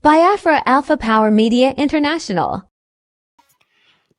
Biafra Alpha Power Media International.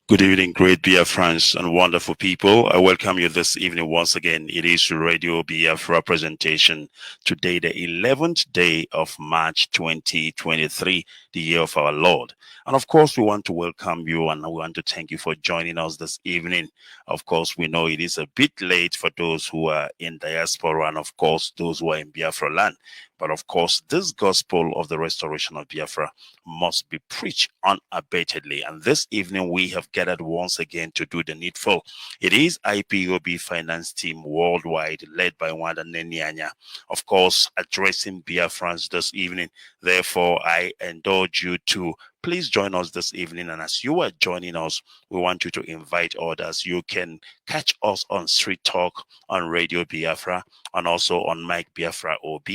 Good evening, great Biafrans and wonderful people. I welcome you this evening once again. It is Radio Biafra presentation. Today, the 11th day of March 2023, the year of our Lord. And of course, we want to welcome you and we want to thank you for joining us this evening. Of course, we know it is a bit late for those who are in diaspora and of course, those who are in Biafra land. But of course, this gospel of the restoration of Biafra must be preached unabatedly. And this evening, we have gathered once again to do the needful. It is IPOB FinanceTeam Worldwide, led by Nnennaya Anya, of course, addressing Biafrans this evening. Therefore, I indulge you to please join us this evening. And as you are joining us, we want you to invite others. You can catch us on Street Talk, on Radio Biafra, and also on Mike Biafra OB.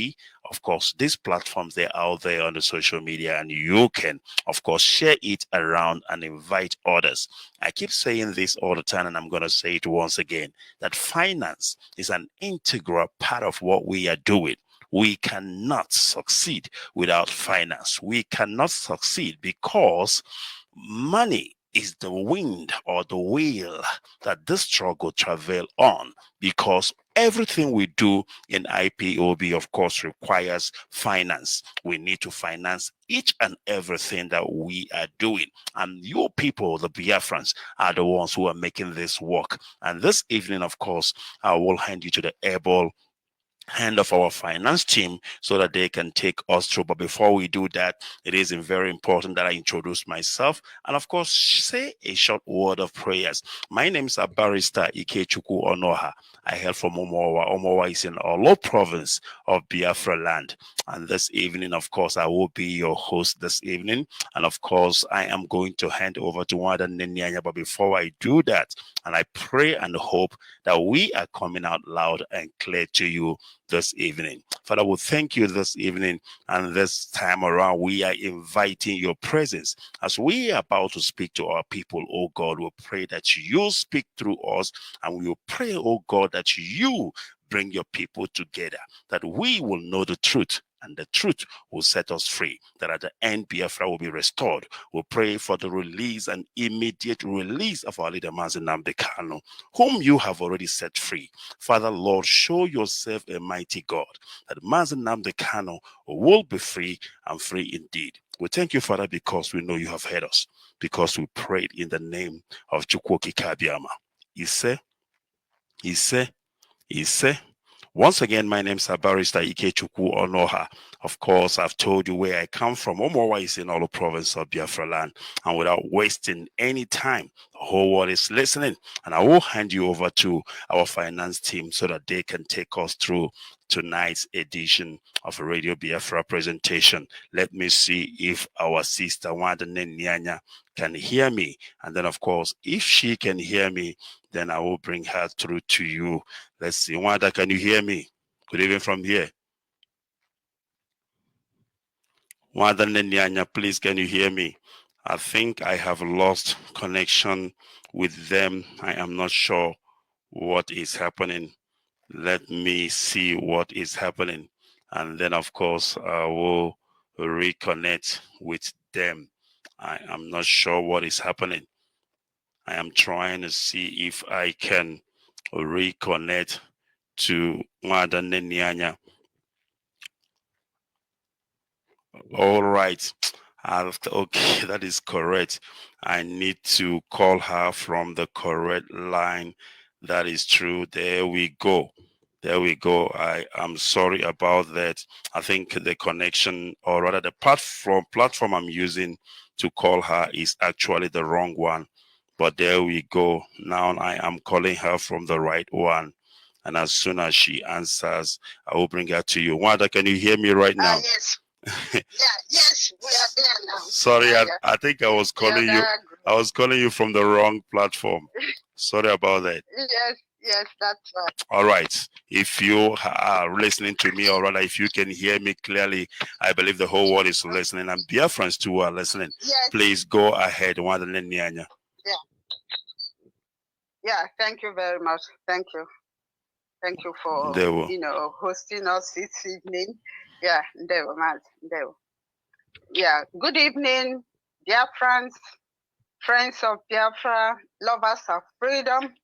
Of course, these platforms, they're out there on the social media, and you can, of course, share it around and invite others. I keep saying this all the time, and I'm going to say it once again, that finance is an integral part of what we are doing. We cannot succeed without finance. We cannot succeed because money is the wind or the wheel that this struggle travail on, because everything we do in IPOB, of course, requires finance. We need to finance each and everything that we are doing. And you people, the Biafrans, are the ones who are making this work. And this evening, of course, I will hand you to the able hand of our finance team so that they can take us through. But before we do that, it is very important that I introduce myself and of course say a short word of prayers. My name is Barrister Ikechukwu Onuoha. I hail from Omowa. Omowa is in Olo province of Biafra land. And this evening, of course, I will be your host this evening. And of course, I am going to hand over to Nnennaya Anya. But before I do that, and I pray and hope that we are coming out loud and clear to you this evening. Father, we thank you this evening, and this time around we are inviting your presence as we are about to speak to our people. Oh God, we pray that you speak through us, and we will pray, oh God, that you bring your people together, that we will know the truth, and the truth will set us free, that at the end Biafra will be restored. We'll pray for the release and immediate release of our leader Mazi, whom you have already set free. Father, Lord, show yourself a mighty God, that Mazi will be free and free indeed. We thank you, Father, because we know you have heard us, because we prayed in the name of Chukwu Kabiama. Ise. Once again, my name is Barrister Ikechukwu Onuoha. Of course, I've told you where I come from. Omowa is in Olo province of Biafra land. And without wasting any time, the whole world is listening. And I will hand you over to our finance team so that they can take us through tonight's edition of a Radio Biafra presentation. Let me see if our sister Nnennaya Anya can hear me. And then, of course, if she can hear me, then I will bring her through to you. Let's see. Wanda, can you hear me? Good evening from here. Wanda Nnennaya Anya, please, can you hear me? I think I have lost connection with them. I am not sure what is happening. Let me see what is happening. And then, of course, I will reconnect with them. I am not sure what is happening. I am trying to see if I can reconnect to Nnennaya Anya. All right. Okay, that is correct. I need to call her from the correct line. That is true. There we go. There we go. I am sorry about that. I think the connection, or rather the platform I'm using to call her is actually the wrong one. But there we go. Now I am calling her from the right one. And as soon as she answers, I will bring her to you. Wanda, can you hear me right now? Yes. Yes, we are there now. Sorry, I think I was calling you. I was calling you from the wrong platform. Sorry about that. Yes, that's right. All right. If you are listening to me, or rather, if you can hear me clearly, I believe the whole world is listening, and dear friends too are listening. Yes. Please go ahead, Nnennaya Anya. Yeah. Thank you very much. Thank you for hosting us this evening. Yeah, Ndewo. Yeah, good evening, dear friends of Biafra, lovers of freedom,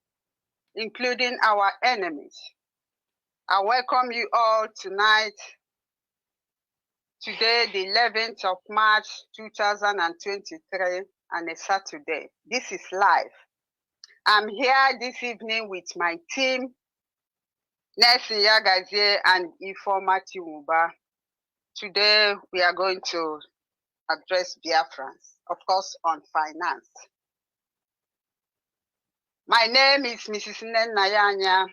including our enemies. I welcome you all tonight, today, the 11th of March, 2023, and a Saturday. This is live. I'm here this evening with my team, Nnennaya Anya and Ifeoma Tinuba. Today, we are going to address Biafrans, of course, on finance. My name is Mrs. Nnennaya Anya.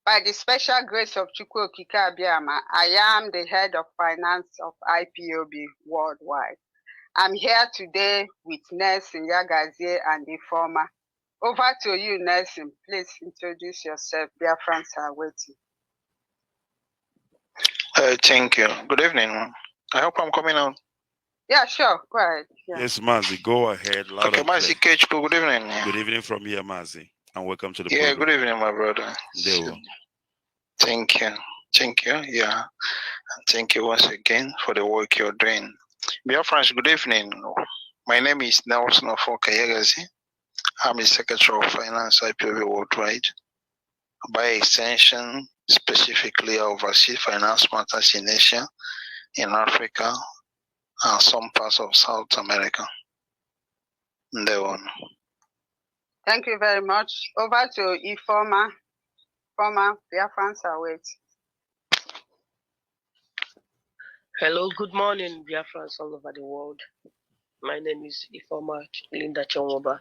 By the special grace of Ikechukwu Onuoha, I am the head of finance of IPOB Worldwide. I'm here today with Nnennaya Anya and Ifeoma. Over to you, Nelson. Please introduce yourself. Biafrans are waiting. Thank you. Good evening. I hope I'm coming out. Yeah, sure. Go ahead. Yeah. Yes, Mazi, go ahead. Loud Okay, and Mazi, clear. Ikechukwu, good evening. Good evening from here, Mazi, and welcome to the Yeah, program. good evening, my brother. Thank you. Thank you. Yeah. And thank you once again for the work you're doing. Dear friends, good evening. My name is Nelson Ofokayagazi. I'm the Secretary of Finance IPOB Worldwide. By extension, specifically, I oversee finance matters in Asia, in Africa, and some parts of South America. Thank you very much. Over to Ifeoma. Ifeoma, Biafrans are waiting. Hello, good morning, Biafrans all over the world. My name is Ifeoma Linda Chonwoba,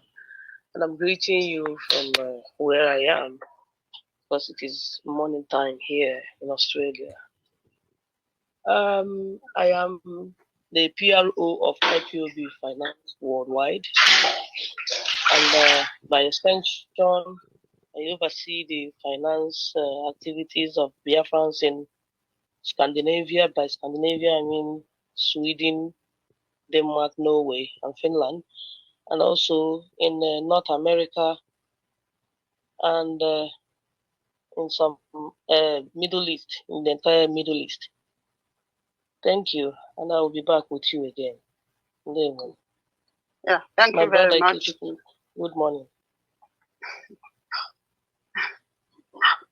and I'm greeting you from where I am, because it is morning time here in Australia. I am the PRO of IPOB Finance Worldwide, and by extension, I oversee the finance activities of Biafrans in Scandinavia. By Scandinavia, I mean Sweden, Denmark, Norway, and Finland, and also in North America and in some Middle East, in the entire Middle East. Thank you, and I will be back with you again. Yeah, thank My you very brother much. Ikechukwu, good morning.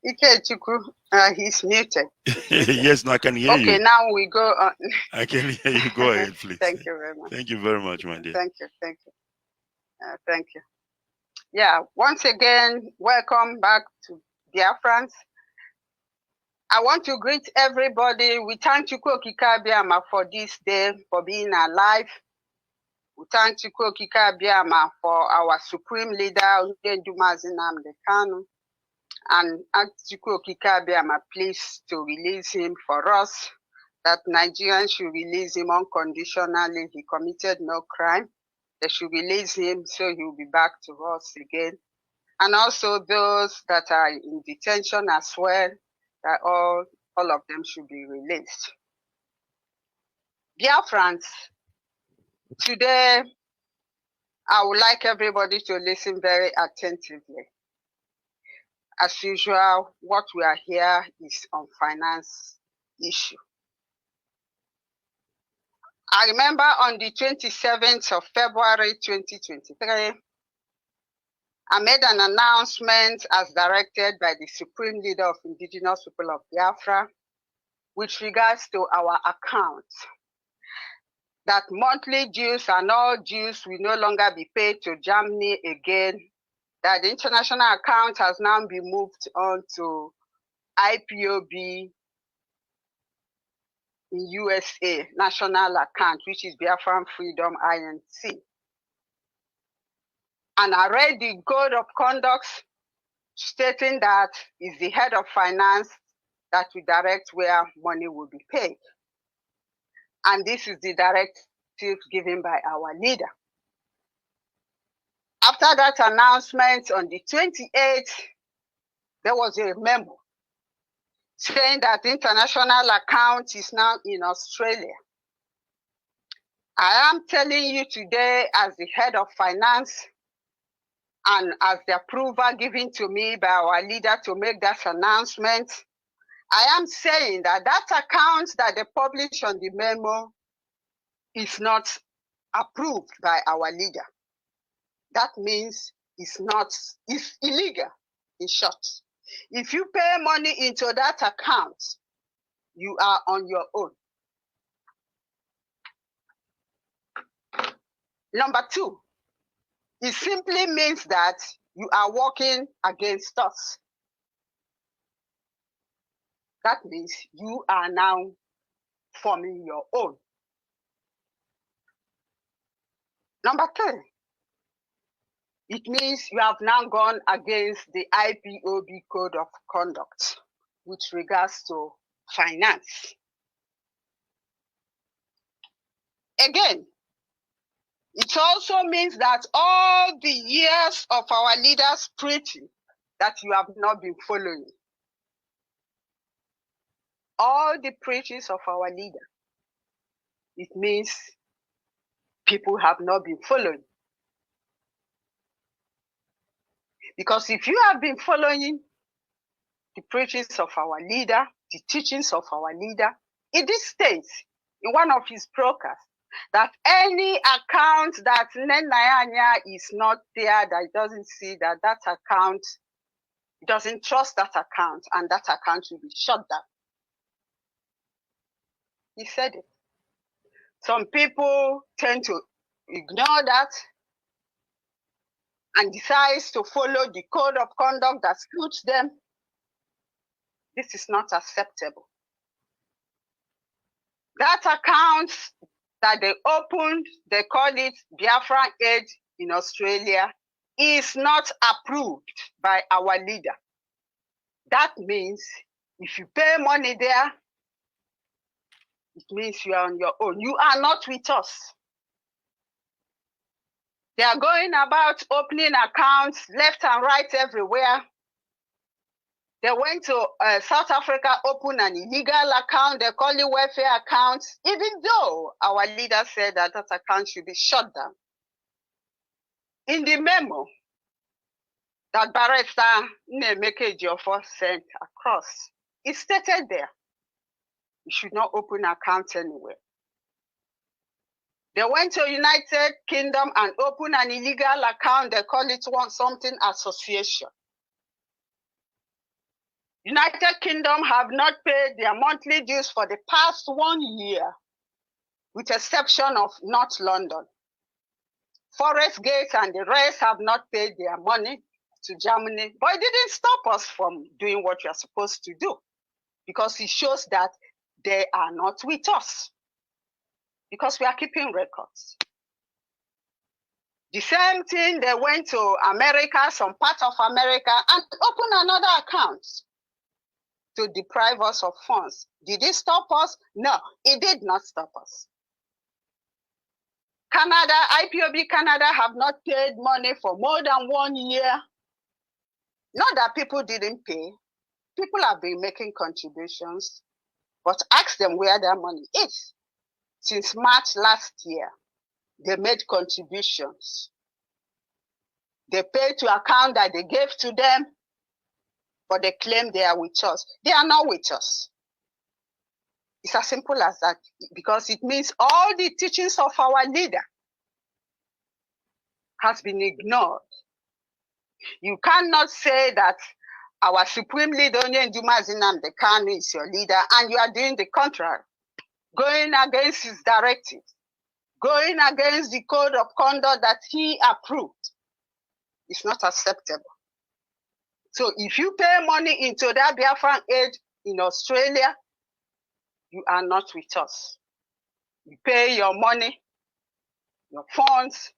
Ikechukwu, he's muted. Yes, no, I can hear you. Okay, now we go on. I can hear you. Go ahead, please. Thank you very much. Thank you very much, my dear. Thank you. Thank you. Yeah, once again, welcome back to Biafrans. I want to greet everybody. We thank Chukwu Okike for this day, for being alive. We thank Chukwu Okike for our supreme leader, Mazi Nnamdi Kanu, and ask Chukwu Okike please to release him for us, that Nigerians should release him unconditionally. He committed no crime. They should release him so he will be back to us again. And also those that are in detention as well, that all of them should be released. Dear friends, today I would like everybody to listen very attentively. As usual, what we are here is on finance issue. I remember on the 27th of February 2023, I made an announcement as directed by the Supreme Leader of Indigenous People of Biafra with regards to our accounts, that monthly dues and all dues will no longer be paid to Germany again, that the international account has now been moved on to IPOB in USA, national account, which is Biafran Freedom INC. And I read the code of conduct stating that it's the head of finance that will direct where money will be paid. And this is the directive given by our leader. After that announcement on the 28th, there was a memo saying that the international account is now in Australia. I am telling you today, as the head of finance and as the approval given to me by our leader to make that announcement, I am saying that that account that they published on the memo is not approved by our leader. That means it's illegal, in short. If you pay money into that account, you are on your own. Number two, it simply means that you are working against us. That means you are now forming your own. Number three, it means you have now gone against the IPOB Code of Conduct with regards to finance. Again, it also means that all the years of our leaders preaching that you have not been following, all the preachings of our leader, it means people have not been following. Because if you have been following the preachings of our leader, the teachings of our leader, it states in one of his broadcasts that any account that Nnennaya Anya is not there, that doesn't see that account, doesn't trust that account, and that account will be shut down. He said it. Some people tend to ignore that and decides to follow the code of conduct that suits them. This is not acceptable. That account that they opened, they call it Biafran Aid in Australia, is not approved by our leader. That means if you pay money there, it means you are on your own. You are not with us. They are going about opening accounts left and right everywhere. They went to South Africa, open an illegal account. They call it welfare accounts, even though our leader said that account should be shut down. In the memo that Barrister Nnennaya Anya sent across, it stated there, you should not open accounts anywhere. They went to United Kingdom and opened an illegal account. They call it something association. United Kingdom have not paid their monthly dues for the past 1 year, with exception of North London. Forest Gate and the rest have not paid their money to Germany, but it didn't stop us from doing what we are supposed to do, because it shows that they are not with us, because we are keeping records. The same thing, they went to America, some part of America, and opened another account to deprive us of funds. Did it stop us? No, it did not stop us. Canada, IPOB Canada have not paid money for more than 1 year. Not that people didn't pay. People have been making contributions, but ask them where their money is. Since March last year, they made contributions. They paid to account that they gave to them, but they claim they are with us. They are not with us. It's as simple as that, because it means all the teachings of our leader has been ignored. You cannot say that our supreme leader, Mazi is your leader, and you are doing the contrary, going against his directives, going against the code of conduct that he approved. It's not acceptable. So if you pay money into that Biafran aid in Australia, you are not with us. You pay your money, your funds,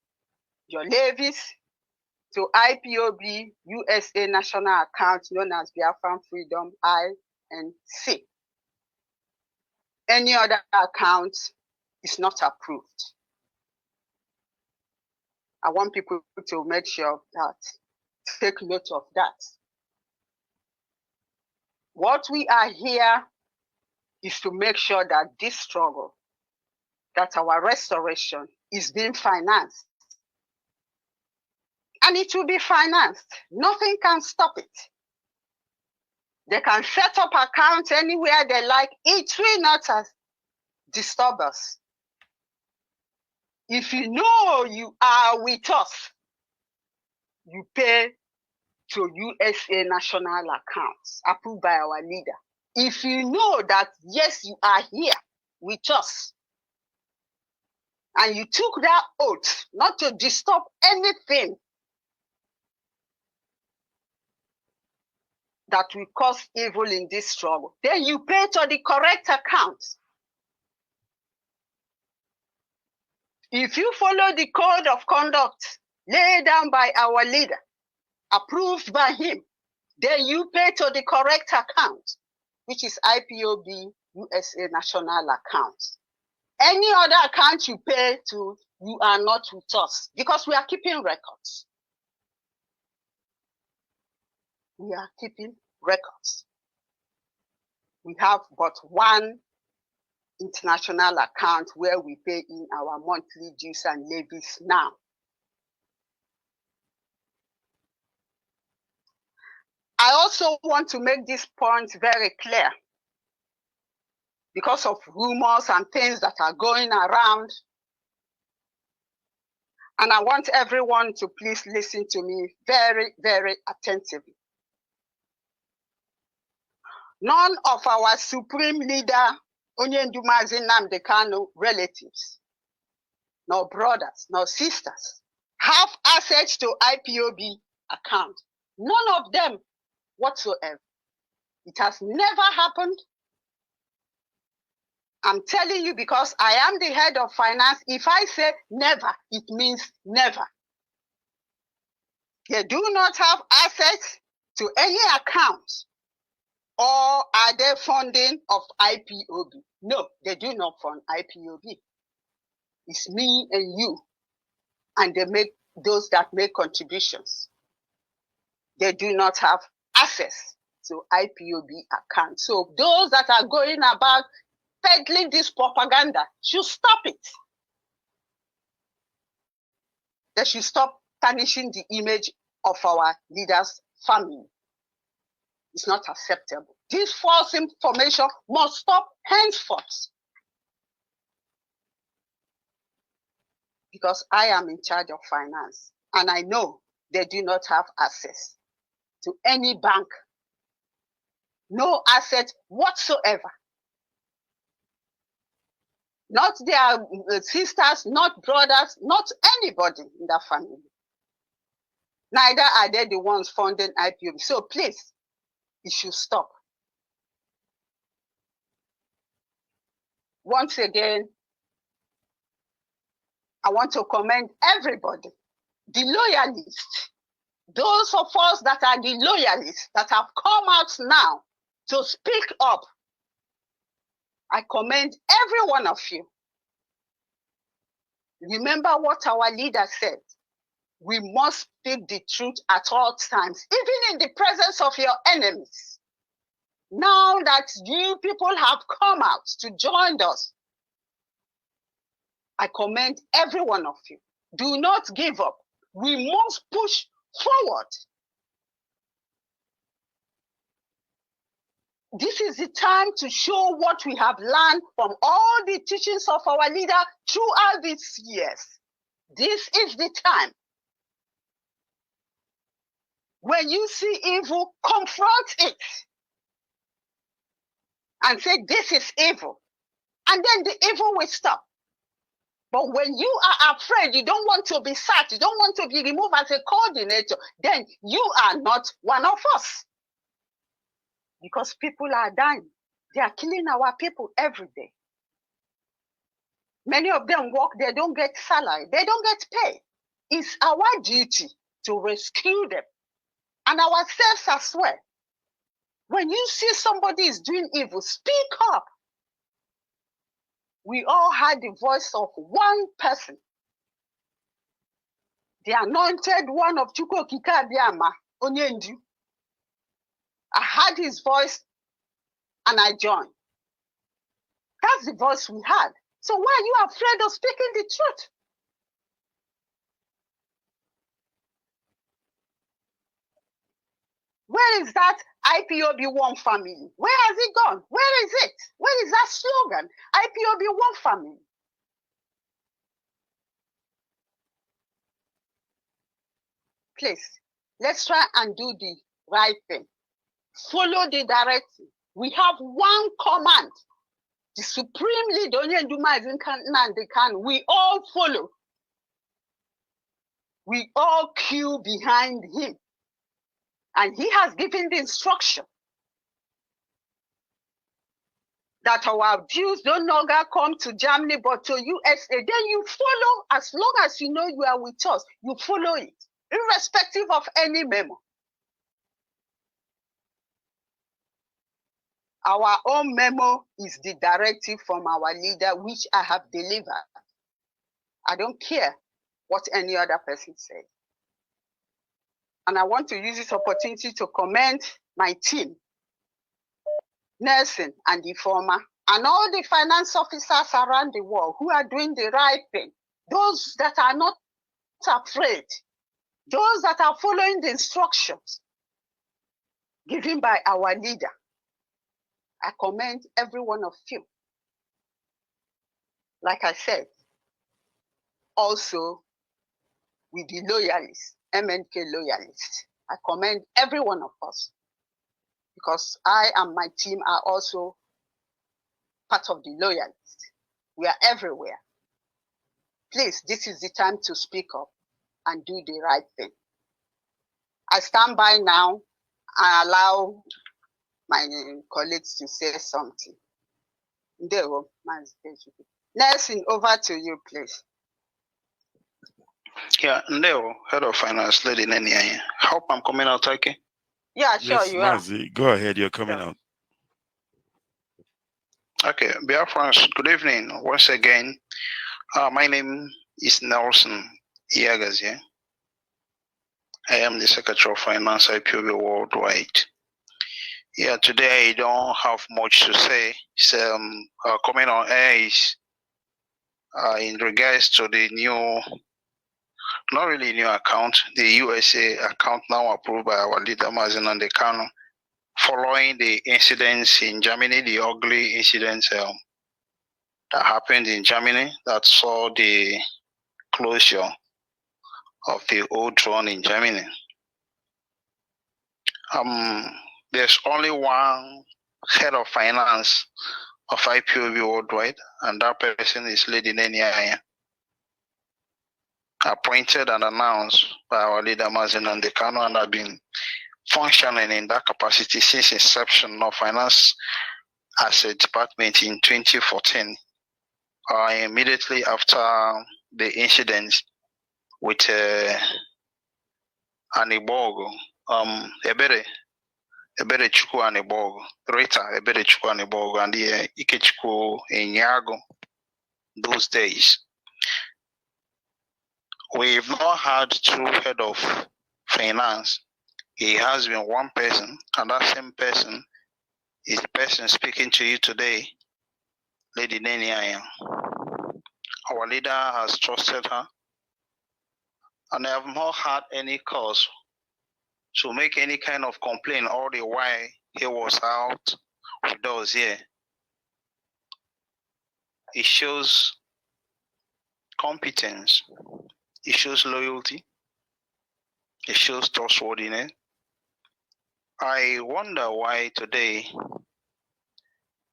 your levies to IPOB USA national account known as Biafran Freedom INC. Any other account is not approved. I want people to make sure that, take note of that. What we are here is to make sure that this struggle, that our restoration is being financed. And it will be financed. Nothing can stop it. They can set up accounts anywhere they like. It will not disturb us. If you know you are with us, you pay to USA national accounts approved by our leader. If you know that, yes, you are here with us, and you took that oath not to disturb anything that will cause evil in this struggle, then you pay to the correct account. If you follow the code of conduct laid down by our leader, approved by him, then you pay to the correct account, which is IPOB USA national account. Any other account you pay to, you are not with us, because we are keeping records. We are keeping records. We have but one international account where we pay in our monthly dues and levies now. I also want to make this point very clear, because of rumors and things that are going around. And I want everyone to please listen to me very, very attentively. None of our supreme leader, Mazi Nnamdi Kanu relatives, nor brothers, nor sisters, have access to IPOB account. None of them whatsoever. It has never happened. I'm telling you, because I am the head of finance. If I say never, it means never. They do not have access to any account, or are they funding of IPOB? No, they do not fund IPOB. It's me and you, and they make those that make contributions. They do not have access to IPOB account. So those that are going about peddling this propaganda should stop it. They should stop tarnishing the image of our leaders' family. It's not acceptable. This false information must stop henceforth. Because I am in charge of finance, and I know they do not have access to any bank. No asset whatsoever. Not their sisters, not brothers, not anybody in that family. Neither are they the ones funding IPOB. So please, it should stop. Once again, I want to commend everybody, the loyalists, those of us that are the loyalists that have come out now to speak up. I commend every one of you. Remember what our leader said. We must speak the truth at all times, even in the presence of your enemies. Now that you people have come out to join us, I commend every one of you. Do not give up. We must push forward. This is the time to show what we have learned from all the teachings of our leader throughout these years. This is the time. When you see evil, confront it and say, this is evil. And then the evil will stop. But when you are afraid, you don't want to be sacked, you don't want to be removed as a coordinator, then you are not one of us. Because people are dying. They are killing our people every day. Many of them work, they don't get salary, they don't get pay. It's our duty to rescue them. And ourselves as well. When you see somebody is doing evil, speak up. We all had the voice of one person. The anointed one of Chukwu Abiyama, Onyendu. I heard his voice and I joined. That's the voice we had. So why are you afraid of speaking the truth? Where is that IPOB One Family? Where has it gone? Where is it? Where is that slogan? IPOB One Family. please, let's try and do the right thing. Follow the directive. We have one command. The supreme leader, we all follow. We all queue behind him. And he has given the instruction that our dues don't longer come to Germany, but to USA. Then you follow, as long as you know you are with us, you follow it, irrespective of any memo. Our own memo is the directive from our leader, which I have delivered. I don't care what any other person says. And I want to use this opportunity to commend my team, Nelson and the former, and all the finance officers around the world who are doing the right thing. Those that are not afraid, those that are following the instructions given by our leader. I commend every one of you. Like I said, also with the loyalists, MNK loyalists, I commend every one of us, because I and my team are also part of the loyalists. We are everywhere. Please, this is the time to speak up and do the right thing. I stand by now and allow my colleagues to say something. Nelson, over to you, please. Yeah, Ndeo, Head of Finance, Lady Nnennaya Anya. Hope I'm coming out okay? Yeah, sure, yes, you Mazi, go ahead, you're coming out. Okay, dear friends, good evening once again. My name is Nelson Iyagazie. I am the Secretary of Finance, IPOB Worldwide. Yeah, today I don't have much to say. So, comment on air is in regards to the new, not really new account, the USA account now approved by our leader Mazi Nnennaya, following the incidents in Germany, the ugly incidents that happened in Germany that saw the closure of the old one in Germany. There's only one head of finance of IPOB Worldwide, and that person is Lady Nnennaya Anya, appointed and announced by our leader Mazi Nnennaya, and have been functioning in that capacity since inception of finance as a department in 2014, immediately after the incident with Anibogo, Ikechukwu Onuoha, Rita Ikechukwu Onuoha, and the Ikechukwu Onuoha. Those days, we've not had two head of finance. It has been one person, and that same person is the person speaking to you today, Lady Nnennaya Anya. Our leader has trusted her, and I have not had any cause to make any kind of complaint all the while he was out with us here. It shows competence, it shows loyalty, it shows trustworthiness. I wonder why today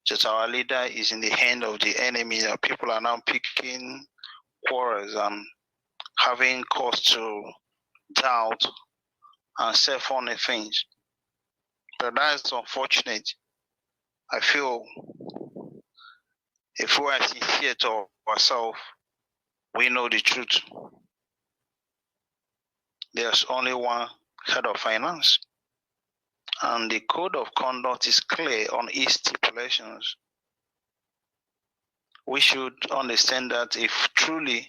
just our leader is in the hand of the enemy, that people are now picking quarrels and having cause to doubt and say funny things. But that's unfortunate. I feel if we are sincere to ourselves, we know the truth. There's only one head of finance, and the code of conduct is clear on its stipulations. We should understand that if truly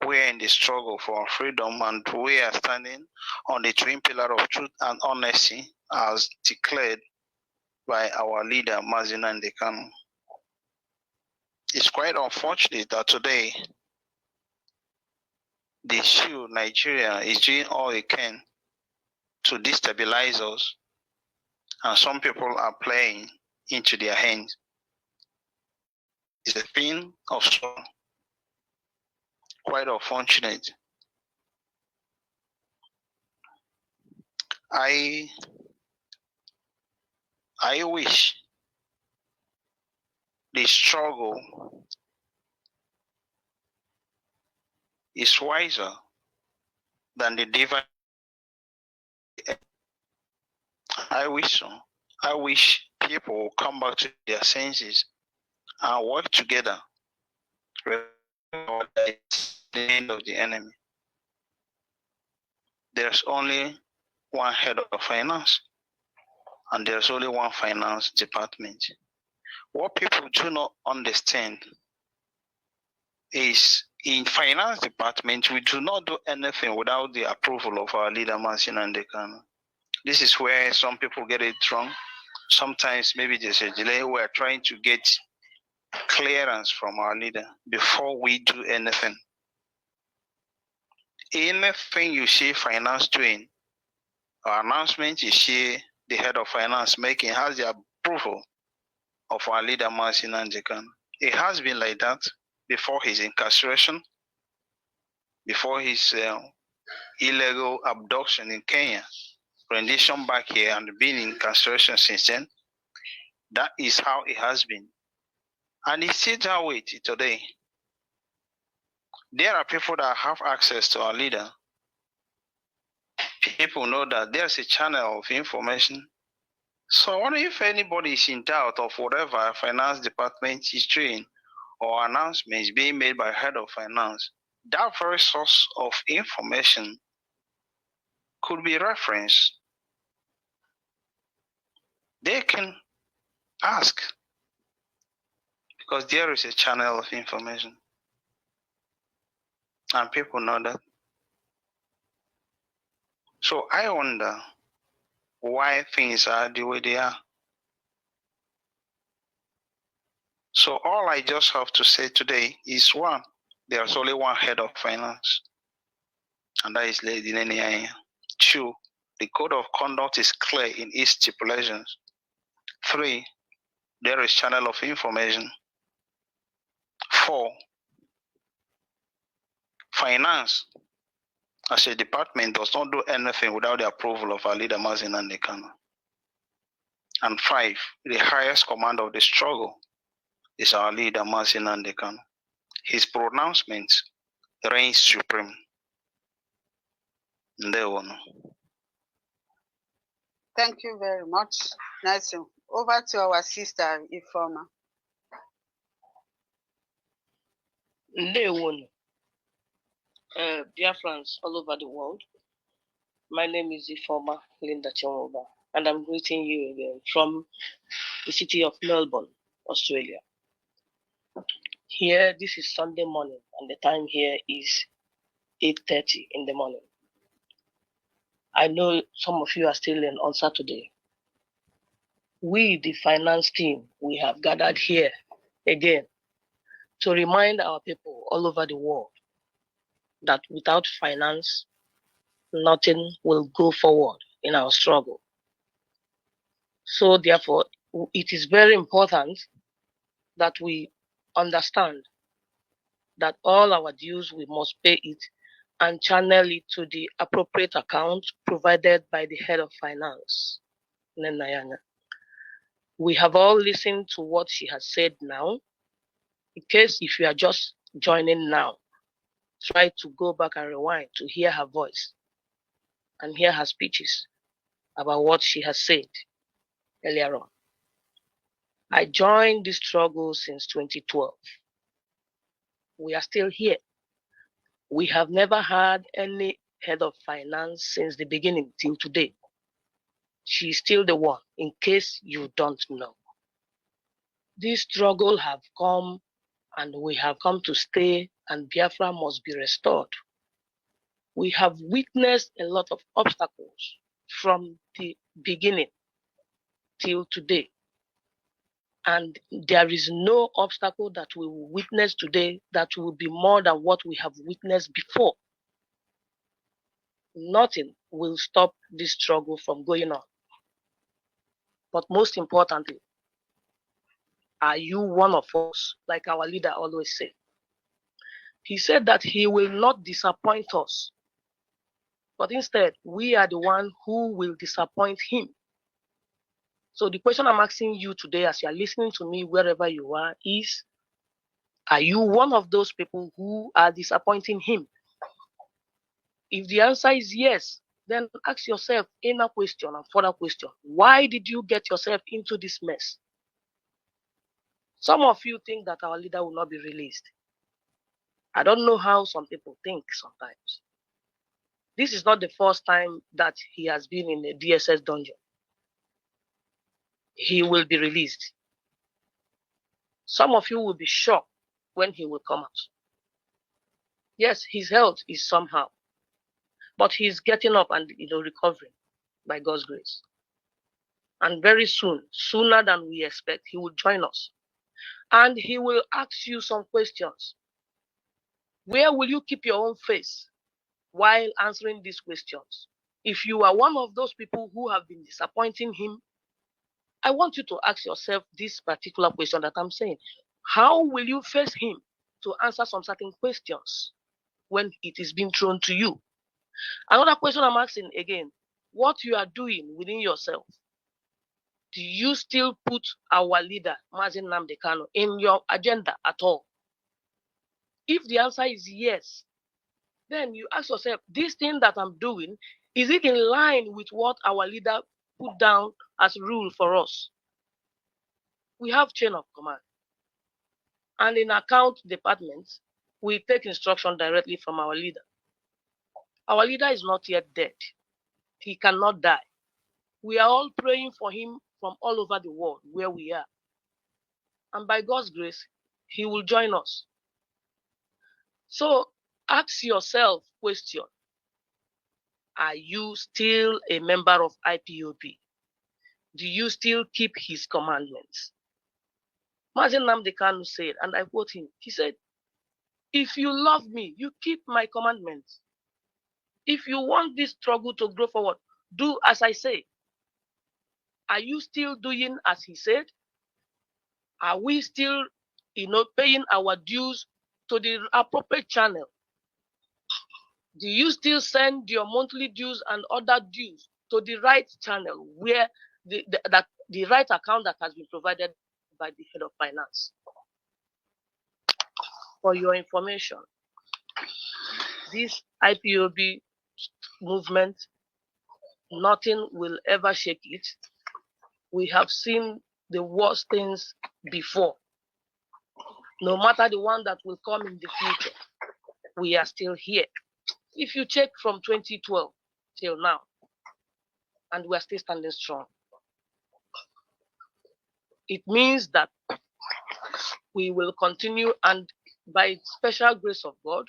we are in the struggle for freedom and we are standing on the twin pillar of truth and honesty as declared by our leader Mazi Nnennaya, it's quite unfortunate that today the issue Nigeria is doing all it can to destabilize us, and some people are playing into their hands. It's a thing of sorrow, quite unfortunate. I wish the struggle is wiser than the divine. I wish so. I wish people will come back to their senses and work together. Remember that it's the end of the enemy. There's only one head of finance, and there's only one finance department. What people do not understand is in finance department, we do not do anything without the approval of our leader, Mazi Nnennaya. This is where some people get it wrong. Sometimes maybe there's a delay. We're trying to get clearance from our leader before we do anything. Anything you see finance doing, or announcement you see the head of finance making, has the approval of our leader, Mazi Nnennaya. It has been like that before his incarceration, before his illegal abduction in Kenya, rendition back here, and been in incarceration since then. That is how it has been. And it's still that way today. There are people that have access to our leader. People know that there's a channel of information. So I wonder if anybody is in doubt of whatever finance department is doing or announcements being made by head of finance, that very source of information could be referenced. They can ask, because there is a channel of information. And people know that. So I wonder why things are the way they are. So all I just have to say today is one, there's only one head of finance, and that is Lady Nnennaya Anya. Two, the code of conduct is clear in its stipulations. Three, there is channel of information. Four, finance as a department does not do anything without the approval of our leader, Mazi Nnennaya. And five, the highest command of the struggle is our leader, Mazi Nnennaya. His pronouncement reigns supreme. Thank you very much, Nelson. Over to our sister, Ifoma. Dear friends all over the world, my name is Ifoma Linda Chomova, and I'm greeting you again from the city of Melbourne, Australia. Here, this is Sunday morning, and the time here is 8:30 in the morning. I know some of you are still in on Saturday. We, the finance team, we have gathered here again to remind our people all over the world that without finance, nothing will go forward in our struggle. So therefore, it is very important that we understand that all our dues, we must pay it and channel it to the appropriate account provided by the head of finance, Nnennaya Anya. We have all listened to what she has said now. In case if you are just joining now, try to go back and rewind to hear her voice and hear her speeches about what she has said earlier on. I joined this struggle since 2012. We are still here. We have never had any head of finance since the beginning till today. She's still the one, in case you don't know. This struggle have come and we have come to stay, and Biafra must be restored. We have witnessed a lot of obstacles from the beginning till today. And there is no obstacle that we will witness today that will be more than what we have witnessed before. Nothing will stop this struggle from going on. But most importantly, are you one of us, like our leader always said? He said that he will not disappoint us. but instead, we are the one who will disappoint him. So the question I'm asking you today, as you are listening to me, wherever you are you one of those people who are disappointing him? If the answer is yes, then ask yourself inner question and further question. Why did you get yourself into this mess? Some of you think that our leader will not be released. I don't know how some people think sometimes. This is not the first time that he has been in a DSS dungeon. He will be released. Some of you will be shocked when he will come out. Yes, his health is somehow, but he's getting up and recovering by God's grace. And very soon, sooner than we expect, he will join us. And he will ask you some questions. Where will you keep your own face while answering these questions? If you are one of those people who have been disappointing him, I want you to ask yourself this particular question that I'm saying. How will you face him to answer some certain questions when it is being thrown to you? Another question I'm asking again, what you are doing within yourself. Do you still put our leader, Mazi Nnamdi Kanu, in your agenda at all? If the answer is yes, then you ask yourself, this thing that I'm doing, is it in line with what our leader put down as rule for us? We have chain of command. And in account departments, we take instruction directly from our leader. Our leader is not yet dead. He cannot die. We are all praying for him from all over the world where we are. And by God's grace, he will join us. So ask yourself question. Are you still a member of IPOB? Do you still keep his commandments? Mazi Nnamdi Kanu said, and I quote him, he said, if you love me, you keep my commandments. If you want this struggle to grow forward, do as I say. Are you still doing as he said? Are we still, paying our dues to the appropriate channel? Do you still send your monthly dues and other dues to the right channel where the right account that has been provided by the head of finance? For your information, this IPOB movement, nothing will ever shake it. We have seen the worst things before. No matter the one that will come in the future, we are still here. If you check from 2012 till now, and we are still standing strong, it means that we will continue, and by special grace of God,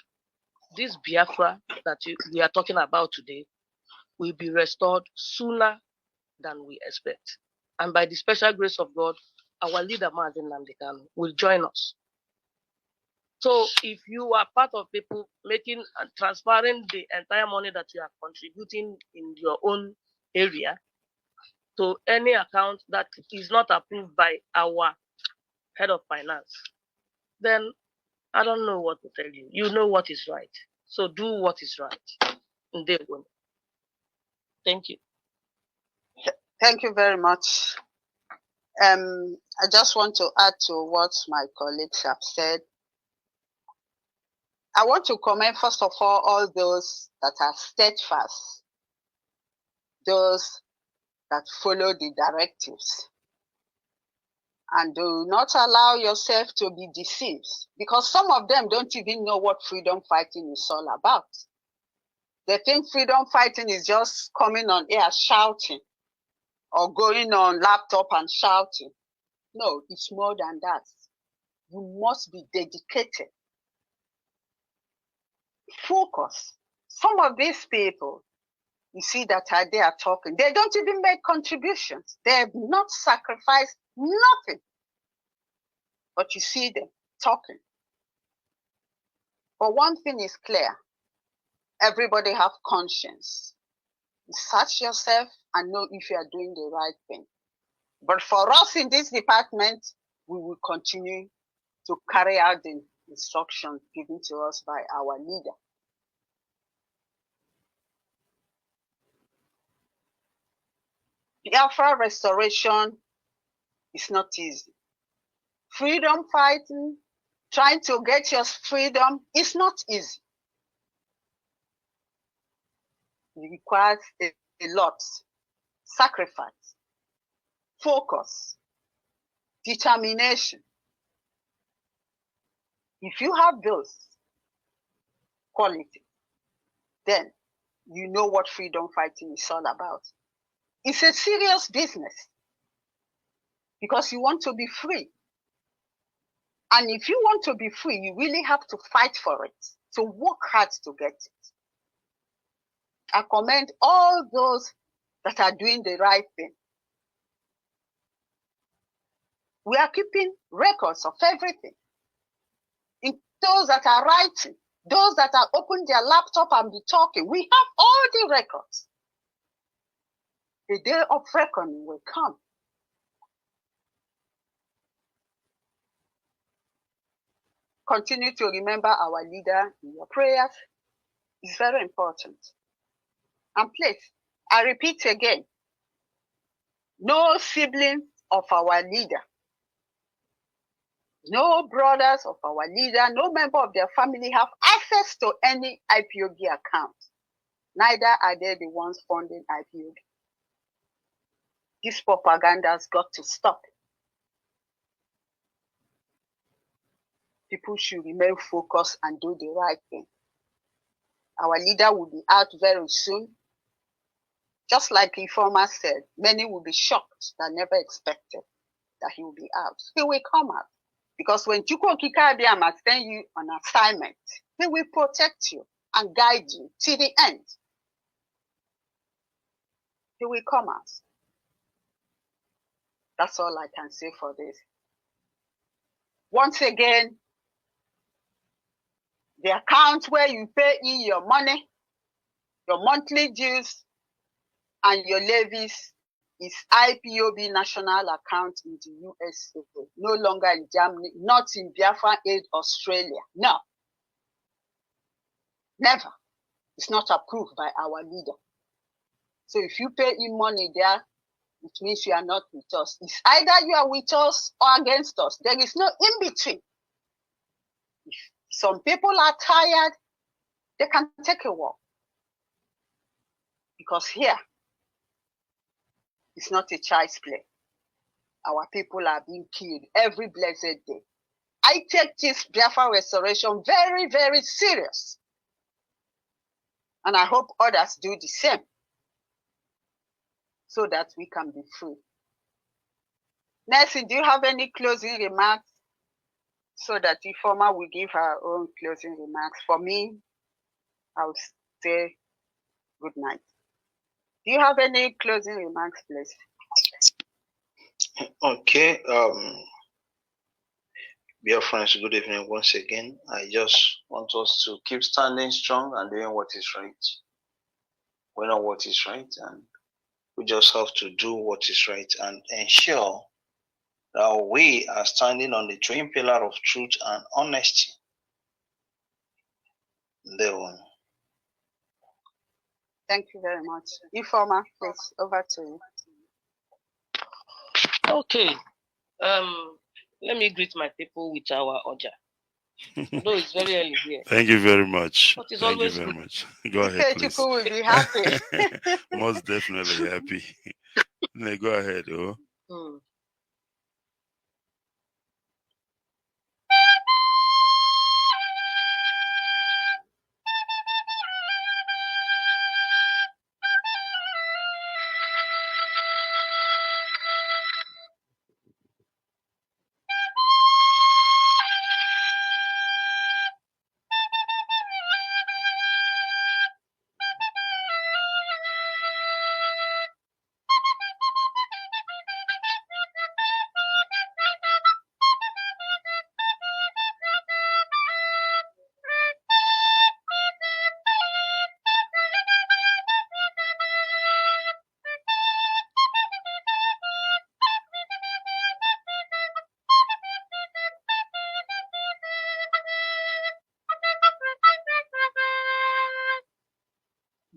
this Biafra that we are talking about today will be restored sooner than we expect. And by the special grace of God, our leader, Mazi Nnamdi Kanu, will join us. So if you are part of people making and transferring the entire money that you are contributing in your own area to any account that is not approved by our head of finance, then I don't know what to tell you. You know what is right. So do what is right. Thank you. Thank you very much. I just want to add to what my colleagues have said. I want to commend, first of all those that are steadfast, those that follow the directives, and do not allow yourself to be deceived, because some of them don't even know what freedom fighting is all about. They think freedom fighting is just coming on air shouting or going on laptop and shouting. No, it's more than that. You must be dedicated. Focus. Some of these people, you see that they are talking, they don't even make contributions. They have not sacrificed nothing. But you see them talking. But one thing is clear. Everybody have conscience. Search yourself and know if you are doing the right thing. But for us in this department, we will continue to carry out the instructions given to us by our leader. Biafra restoration is not easy. Freedom fighting, trying to get your freedom is not easy. It requires a lot. Sacrifice, focus, determination. If you have those qualities, then you know what freedom fighting is all about. It's a serious business because you want to be free. And if you want to be free, you really have to fight for it. So work hard to get it. I commend all those that are doing the right thing. We are keeping records of everything. In those that are writing, those that are open their laptop and be talking, we have all the records. The day of reckoning will come. Continue to remember our leader in your prayers. It's very important. And please, I repeat again, no siblings of our leader, no brothers of our leader, no member of their family have access to any IPOB account. Neither are they the ones funding IPOB. This propaganda has got to stop. People should remain focused and do the right thing. Our leader will be out very soon. Just like Informer said, many will be shocked that never expected that he will be out. He will come out. Because when Chukwu Okike must send you on assignment, he will protect you and guide you to the end. He will come out. That's all I can say for this. Once again, the account where you pay in your money, your monthly dues, and your levies is IPOB national account in the USA, no longer in Germany, not in Biafra Aid Australia. No, never. It's not approved by our leader. So if you pay in money there, it means you are not with us. It's either you are with us or against us. There is no in between. If some people are tired, they can take a walk. Because here, it's not a child's play. Our people are being killed every blessed day. I take this Biafra restoration very, very serious. And I hope others do the same so that we can be free. Nancy, do you have any closing remarks so that Informa will give her own closing remarks? For me, I will say good night. Do you have any closing remarks, please? Okay. Dear friends, good evening once again. I just want us to keep standing strong and doing what is right. We know what is right, and we just have to do what is right and ensure that we are standing on the twin pillar of truth and honesty. Thank you very much. Informa, please, over to you. Okay. Let me greet my people with our Oja. Though it's very early here. Thank you very much. But it's Thank you always very good. much. Go ahead, please. Ikechukwu will be happy. Most definitely happy. Go ahead, oh.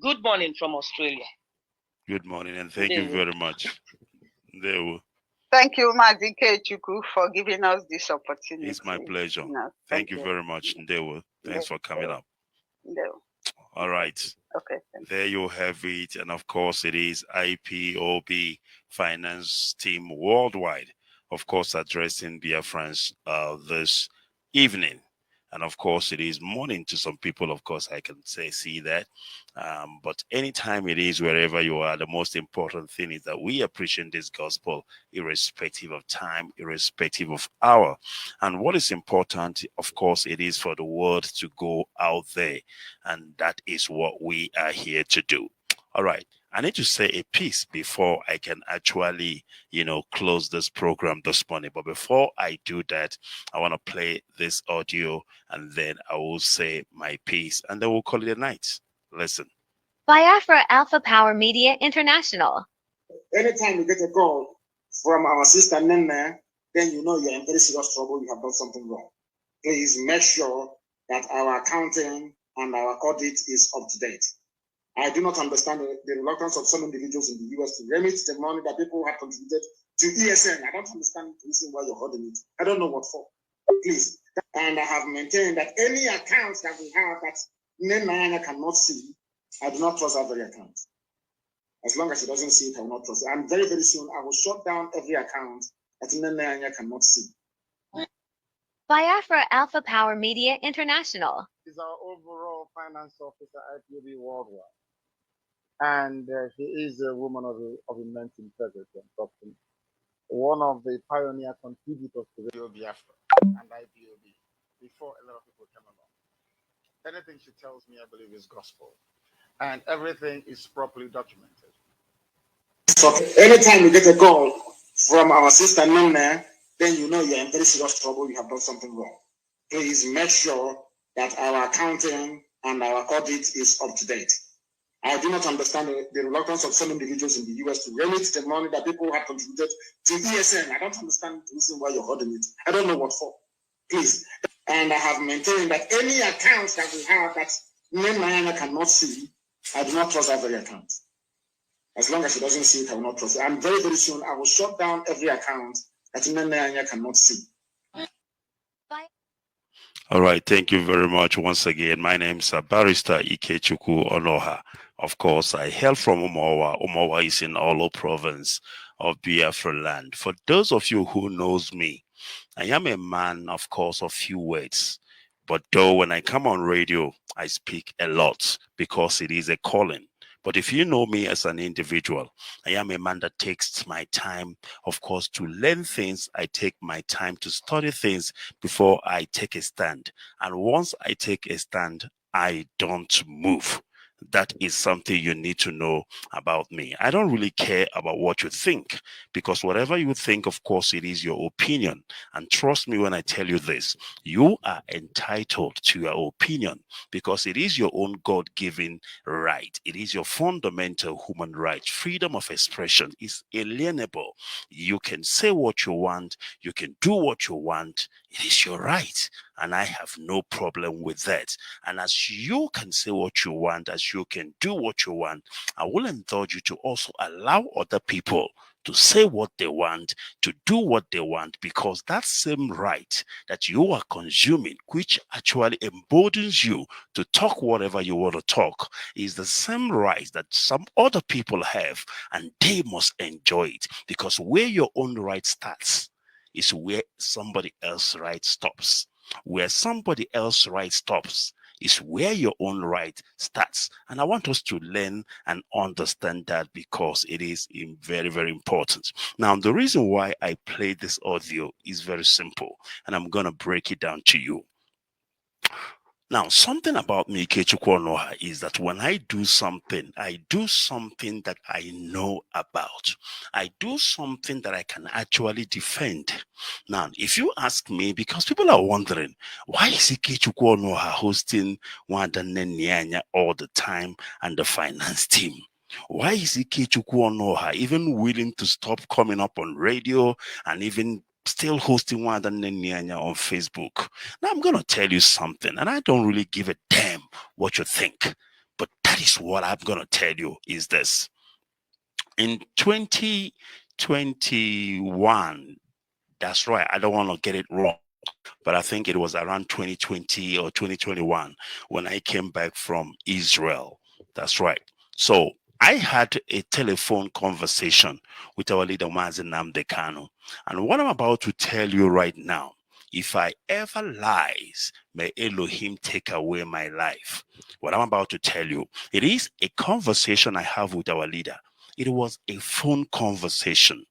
Good morning from Australia. Good morning, and thank you very much. Thank you, Mazi Ikechukwu, for giving us this opportunity. It's my pleasure. Thank you very much, Ndewo. Thanks for coming up. All right. Okay. There you have it. And of course, it is IPOB Finance Team Worldwide, of course, addressing Biafrans this evening. And of course, it is morning to some people. Of course, I can see that. But anytime it is, wherever you are, the most important thing is that we appreciate this gospel, irrespective of time, irrespective of hour. And what is important, of course, it is for the word to go out there. And that is what we are here to do. All right. I need to say a piece before I can actually, close this program this morning. But before I do that, I want to play this audio and then I will say my piece and then we'll call it a night. Listen. Biafra Alpha Power Media International. Anytime you get a call from our sister Nnennaya, then you know you're in very serious trouble. You have done something wrong. Please make sure that our accounting and our audit is up to date. I do not understand the reluctance of some individuals in the US to remit the money that people have contributed to ESN. I don't understand the reason why you're holding it. I don't know what for. Please. And I have maintained that any accounts that we have that Nnennaya Anya cannot see, I do not trust that very account. As long as she doesn't see it, I will not trust it. And very, very soon, I will shut down every account that Nnennaya Anya cannot see. Biafra Alpha Power Media International is our overall finance officer at IPOB Worldwide. And she is a woman of immense integrity and substance. One of the pioneer contributors to the Biafra and IPOB before a lot of people came along. Anything she tells me, I believe, is gospel. And everything is properly documented. So anytime you get a call from our sister Nnennaya, then you know you're in very serious trouble. You have done something wrong. Please make sure that our accounting and our audit is up to date. I do not understand the reluctance of some individuals in the US to remit the money that people have contributed to ESN. I don't understand the reason why you're holding it. I don't know what for. Please. And I have maintained that any accounts that we have that Nnennaya Anya cannot see, I do not trust that very account. As long as she doesn't see it, I will not trust it. And very, very soon, I will shut down every account that Nnennaya Anya cannot see. Bye. All right. Thank you very much once again. My name is Barrister Ikechukwu Onuoha. Of course, I hail from Umowa. Umowa is in Olo province of Biafra land. For those of you who knows me, I am a man, of course, of few words. But though when I come on radio, I speak a lot because it is a calling. But if you know me as an individual, I am a man that takes my time, of course, to learn things. I take my time to study things before I take a stand. And once I take a stand, I don't move. That is something you need to know about me. I don't really care about what you think, because whatever you think, of course, it is your opinion. And trust me when I tell you this, you are entitled to your opinion because it is your own God-given right. It is your fundamental human right. Freedom of expression is alienable. You can say what you want. You can do what you want. It is your right. And I have no problem with that. And as you can say what you want, as you can do what you want, I will indulge you to also allow other people to say what they want, to do what they want, because that same right that you are consuming, which actually emboldens you to talk whatever you want to talk, is the same right that some other people have, and they must enjoy it, because where your own right starts is where somebody else's right stops. Where somebody else's right stops is where your own right starts. And I want us to learn and understand that, because it is very, very important. Now, the reason why I play this audio is very simple, and I'm going to break it down to you. Now, something about me, Ikechukwu Onuoha, is that when I do something that I know about. I do something that I can actually defend. Now, if you ask me, because people are wondering, why is Ikechukwu Onuoha hosting Nnennaya Anya all the time and the finance team? Why is Ikechukwu Onuoha even willing to stop coming up on radio and even still hosting Nnennaya Anya on Facebook? Now, I'm going to tell you something, and I don't really give a damn what you think, but that is what I'm going to tell you is this. In 2021, that's right, I don't want to get it wrong, but I think it was around 2020 or 2021 when I came back from Israel. That's right. So I had a telephone conversation with our leader, Mazi Kanu. And what I'm about to tell you right now, if I ever lies, may Elohim take away my life. What I'm about to tell you, it is a conversation I have with our leader. It was a phone conversation.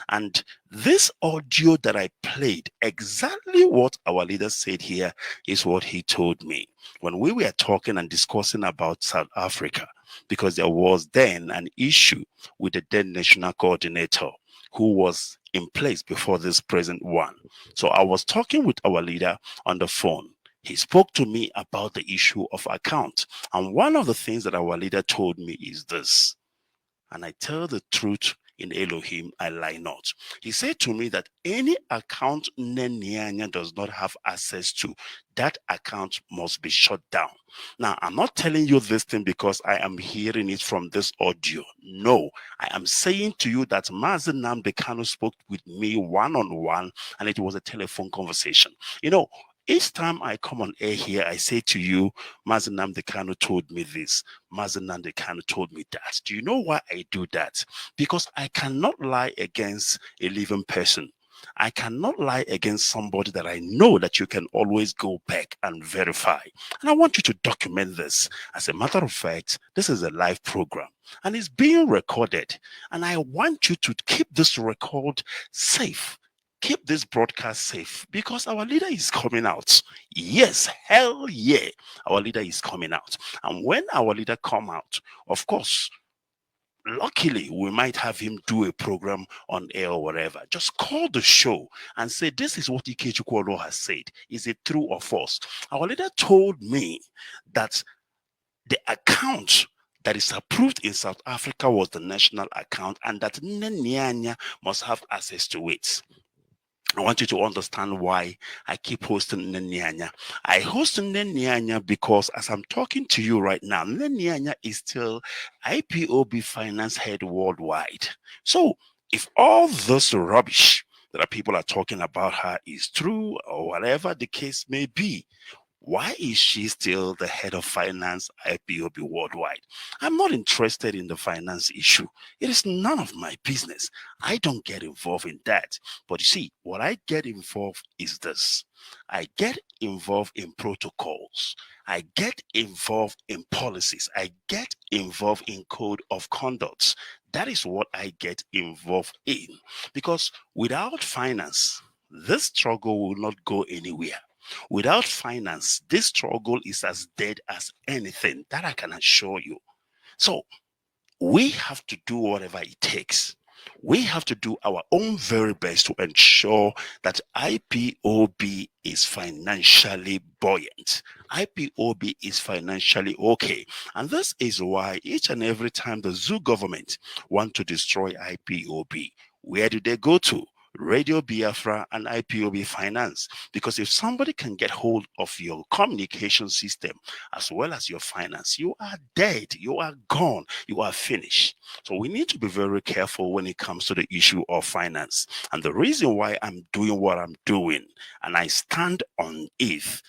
And this audio that I played, exactly what our leader said here is what he told me when we were talking and discussing about South Africa, because there was then an issue with the then national coordinator who was in place before this present one. So I was talking with our leader on the phone. He spoke to me about the issue of account. And one of the things that our leader told me is this, and I tell the truth in Elohim, I lie not. He said to me that any account Nnennaya Anya does not have access to, that account must be shut down. Now, I'm not telling you this thing because I am hearing it from this audio. No, I am saying to you that Mazi Kanu spoke with me one-on-one, and it was a telephone conversation. You know, each time I come on air here, I say to you, Mazi Kanu told me this. Mazi Kanu told me that. Do you know why I do that? Because I cannot lie against a living person. I cannot lie against somebody that I know that you can always go back and verify. And I want you to document this. As a matter of fact, this is a live program and it's being recorded. And I want you to keep this record safe. Keep this broadcast safe because our leader is coming out. Yes, hell yeah, our leader is coming out. And when our leader come out, of course, luckily we might have him do a program on air or whatever. Just call the show and say, this is what Ikechukwu Onuoha has said. Is it true or false? Our leader told me that the account that is approved in South Africa was the national account and that Nnennaya Anya must have access to it. I want you to understand why I keep hosting Nnennaya Anya. I host Nnennaya Anya because as I'm talking to you right now, Nnennaya Anya is still IPOB Finance Head Worldwide. So if all this rubbish that people are talking about her is true or whatever the case may be, why is she still the head of finance IPOB Worldwide? I'm not interested in the finance issue. It is none of my business. I don't get involved in that. But you see, what I get involved is this. I get involved in protocols. I get involved in policies. I get involved in code of conduct. That is what I get involved in. Because without finance, this struggle will not go anywhere. Without finance, this struggle is as dead as anything. That I can assure you. So we have to do whatever it takes. We have to do our own very best to ensure that IPOB is financially buoyant. IPOB is financially okay. And this is why each and every time the zoo government want to destroy IPOB, where do they go to? Radio Biafra and IPOB Finance. Because if somebody can get hold of your communication system as well as your finance, you are dead, you are gone, you are finished. So we need to be very careful when it comes to the issue of finance. And the reason why I'm doing what I'm doing, and I stand on it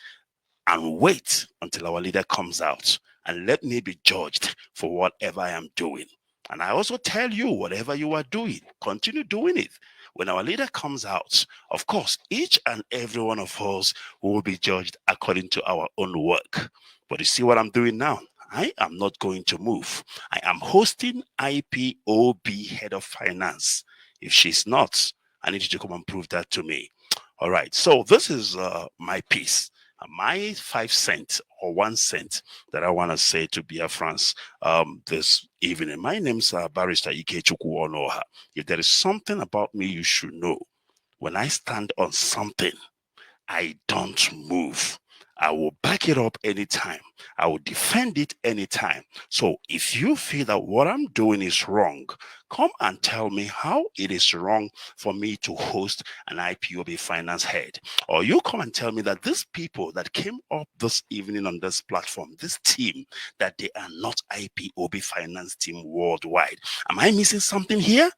and wait until our leader comes out and let me be judged for whatever I am doing. And I also tell you, whatever you are doing, continue doing it. When our leader comes out, of course, each and every one of us will be judged according to our own work. But you see what I'm doing now? I am not going to move. I am hosting IPOB Head of Finance. If she's not, I need you to come and prove that to me. All right, so this is my piece. My 5 cents or 1 cent that I want to say to Biafrans this evening. My name's Barrister Ikechukwu Onuoha. If there is something about me you should know, when I stand on something, I don't move. I will back it up anytime. I will defend it anytime. So if you feel that what I'm doing is wrong, come and tell me how it is wrong for me to host an IPOB finance head. Or you come and tell me that these people that came up this evening on this platform, this team, that they are not IPOB finance team worldwide. Am I missing something here?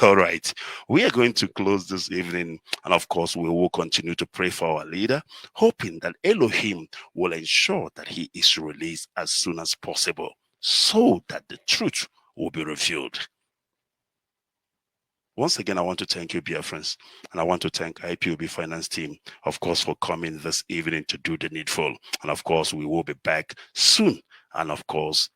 All right, we are going to close this evening, and of course, we will continue to pray for our leader, hoping that Elohim will ensure that he is released as soon as possible so that the truth will be revealed. Once again, I want to thank you, dear friends, and I want to thank IPOB Finance Team, of course, for coming this evening to do the needful. And of course, we will be back soon. And of course,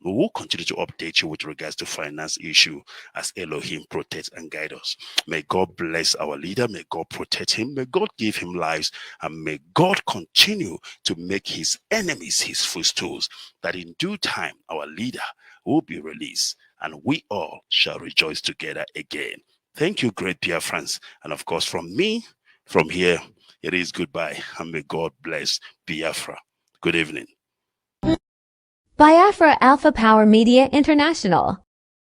we will continue to update you with regards to finance issue as Elohim protects and guide us. May God bless our leader. May God protect him. May God give him lives. And may God continue to make his enemies his footstools, that in due time, our leader will be released and we all shall rejoice together again. Thank you, great dear friends. And of course, from me, from here, it is goodbye. And may God bless Biafra. Good evening. Biafra Alpha Power Media International.